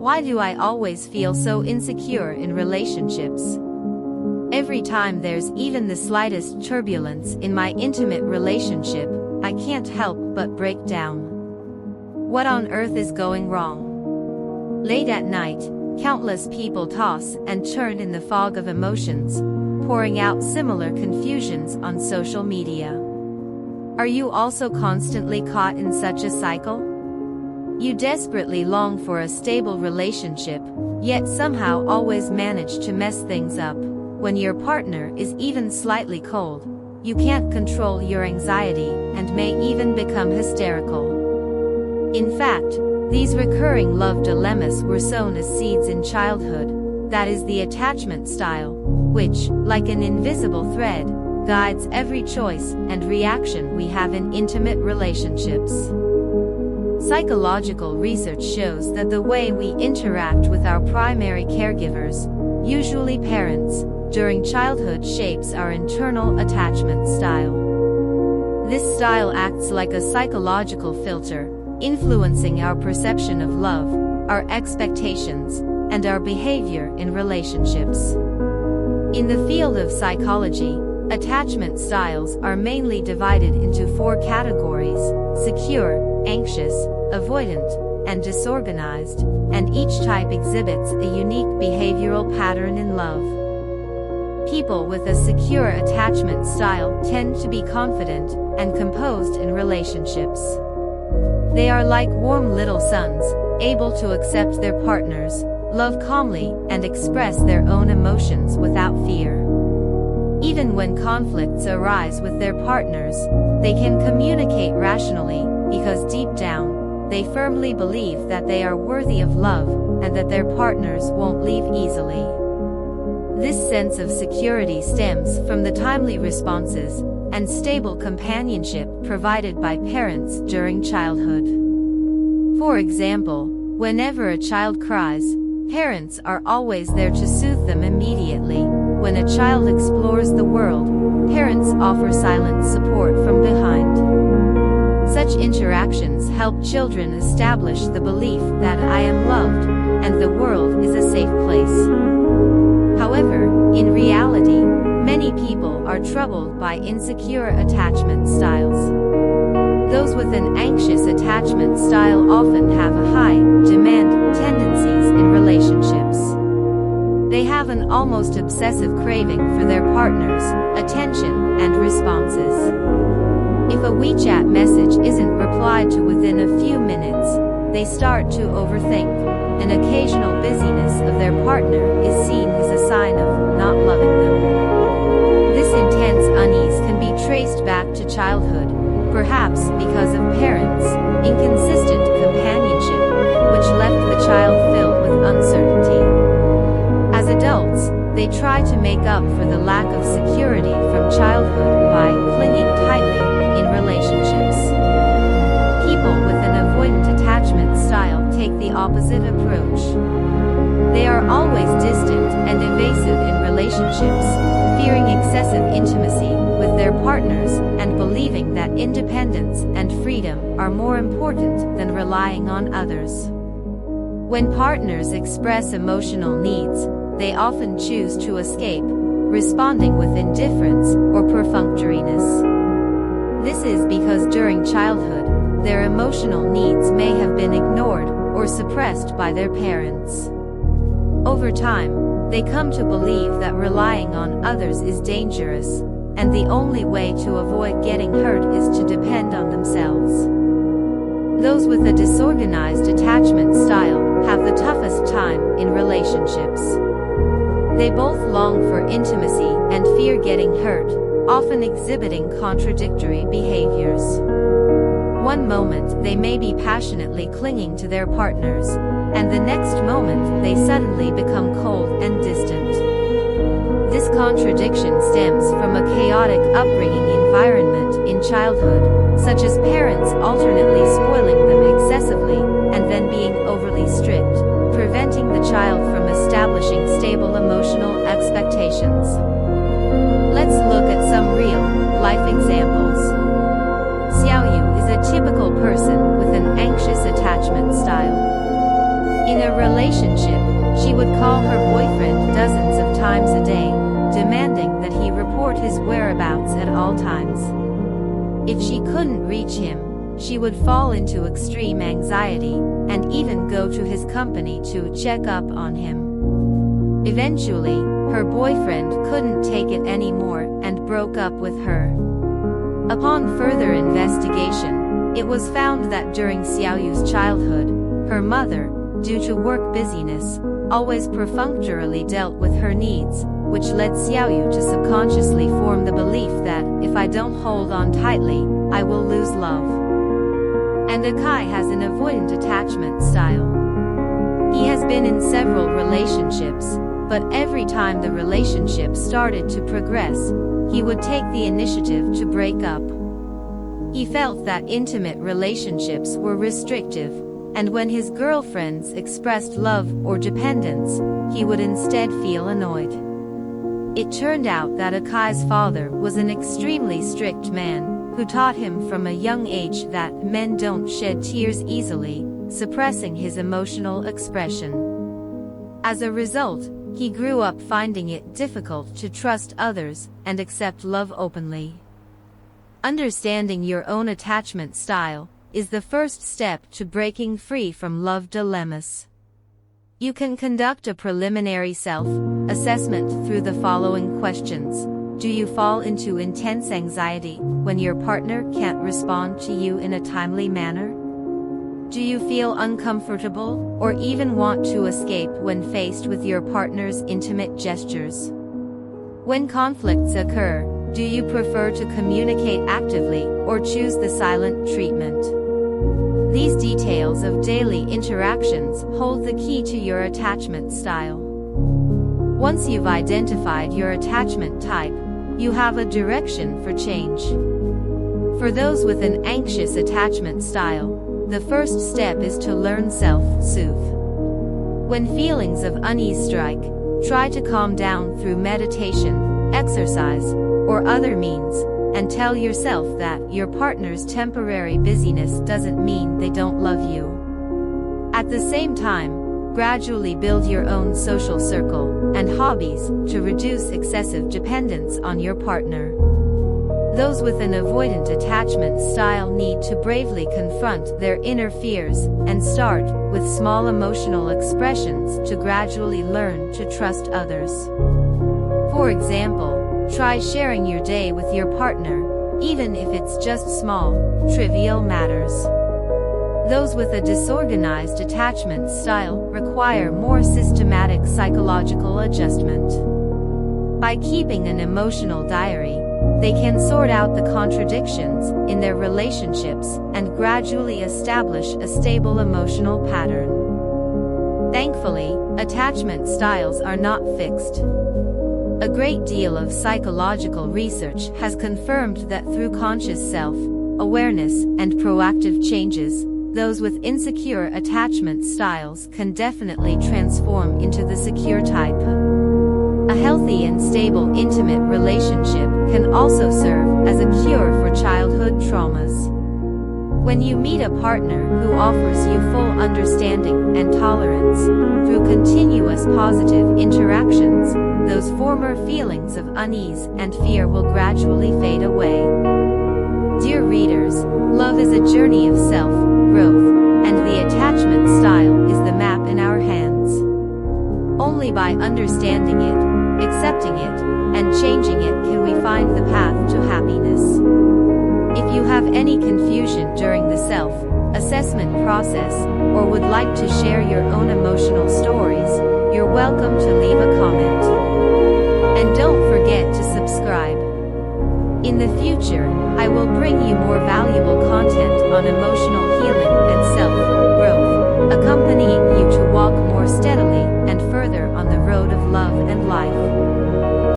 Why do I always feel so insecure in relationships? Every time there's even the slightest turbulence in my intimate relationship, I can't help but break down. What on earth is going wrong? Late at night, countless people toss and turn in the fog of emotions, pouring out similar confusions on social media. Are you also constantly caught in such a cycle? You desperately long for a stable relationship, yet somehow always manage to mess things up. When your partner is even slightly cold, you can't control your anxiety and may even become hysterical. In fact, these recurring love dilemmas were sown as seeds in childhood, that is the attachment style, which, like an invisible thread, guides every choice and reaction we have in intimate relationships. Psychological research shows that the way we interact with our primary caregivers, usually parents, during childhood shapes our internal attachment style. This style acts like a psychological filter, influencing our perception of love, our expectations, and our behavior in relationships. In the field of psychology, attachment styles are mainly divided into 4 categories: secure, anxious, avoidant, and disorganized, and each type exhibits a unique behavioral pattern in love. People with a secure attachment style tend to be confident and composed in relationships. They are like warm little suns, able to accept their partners, love calmly, and express their own emotions without fear. Even when conflicts arise with their partners, they can communicate rationally, because deep down, they firmly believe that they are worthy of love, and that their partners won't leave easily. This sense of security stems from the timely responses and stable companionship provided by parents during childhood. For example, whenever a child cries, parents are always there to soothe them immediately. When a child explores the world, parents offer silent support from behind. Such interactions help children establish the belief that I am loved, and the world is a safe place. However, in reality, many people are troubled by insecure attachment styles. Those with an anxious attachment style often have a high demand tendencies in relationships. They have an almost obsessive craving for their partner's attention and responses. If a WeChat message isn't replied to within a few minutes, they start to overthink. An occasional busyness of their partner is seen as a sign of not loving them. This intense unease can be traced back to childhood, perhaps because of parents' inconsistent companionship, which left the child filled with uncertainty. As adults, they try to make up for the lack of security from childhood by clinging tightly in relationships. People with an avoidant attachment style take the opposite approach. They are always distant and evasive in relationships, fearing excessive intimacy with their partners and believing that independence and freedom are more important than relying on others. When partners express emotional needs, they often choose to escape, responding with indifference or perfunctoriness. This is because during childhood, their emotional needs may have been ignored or suppressed by their parents. Over time, they come to believe that relying on others is dangerous, and the only way to avoid getting hurt is to depend on themselves. Those with a disorganized attachment style have the toughest time in relationships. They both long for intimacy and fear getting hurt, often exhibiting contradictory behaviors. One moment they may be passionately clinging to their partners, and the next moment they suddenly become cold and distant. This contradiction stems from a chaotic upbringing environment in childhood, such as parents alternately spoiling them excessively and then being overly strict, preventing the child from establishing stable emotional expectations. Let's look at some real-life examples. Xiaoyu is a typical person with an anxious attachment style. In a relationship, she would call her boyfriend dozens of times a day, demanding that he report his whereabouts at all times. If she couldn't reach him, she would fall into extreme anxiety, and even go to his company to check up on him. Eventually, her boyfriend couldn't take it anymore and broke up with her. Upon further investigation, it was found that during Xiaoyu's childhood, her mother, due to work busyness, always perfunctorily dealt with her needs, which led Xiaoyu to subconsciously form the belief that, if I don't hold on tightly, I will lose love. And Akai has an avoidant attachment style. He has been in several relationships, but every time the relationship started to progress, he would take the initiative to break up. He felt that intimate relationships were restrictive, and when his girlfriends expressed love or dependence, he would instead feel annoyed. It turned out that Akai's father was an extremely strict man, who taught him from a young age that men don't shed tears easily, suppressing his emotional expression. As a result, he grew up finding it difficult to trust others and accept love openly. Understanding your own attachment style is the first step to breaking free from love dilemmas. You can conduct a preliminary self-assessment through the following questions. Do you fall into intense anxiety when your partner can't respond to you in a timely manner? Do you feel uncomfortable or even want to escape when faced with your partner's intimate gestures? When conflicts occur, do you prefer to communicate actively or choose the silent treatment? These details of daily interactions hold the key to your attachment style. Once you've identified your attachment type, you have a direction for change. For those with an anxious attachment style, the first step is to learn self-soothe. When feelings of unease strike, try to calm down through meditation, exercise, or other means, and tell yourself that your partner's temporary busyness doesn't mean they don't love you. At the same time, gradually build your own social circle and hobbies to reduce excessive dependence on your partner. Those with an avoidant attachment style need to bravely confront their inner fears and start with small emotional expressions to gradually learn to trust others. For example, try sharing your day with your partner, even if it's just small, trivial matters. Those with a disorganized attachment style require more systematic psychological adjustment. By keeping an emotional diary, they can sort out the contradictions in their relationships and gradually establish a stable emotional pattern. Thankfully, attachment styles are not fixed. A great deal of psychological research has confirmed that through conscious self-awareness and proactive changes, those with insecure attachment styles can definitely transform into the secure type. A healthy and stable intimate relationship can also serve as a cure for childhood traumas. When you meet a partner who offers you full understanding and tolerance, through continuous positive interactions, those former feelings of unease and fear will gradually fade away. Dear readers, love is a journey of self-growth, and the attachment style is the map in our hands. Only by understanding it, accepting it, and changing it can we find the path to happiness. If you have any confusion during the self-assessment process, or would like to share your own emotional stories, you're welcome to leave a comment. And don't forget to subscribe. In the future, I will bring you more valuable content on emotional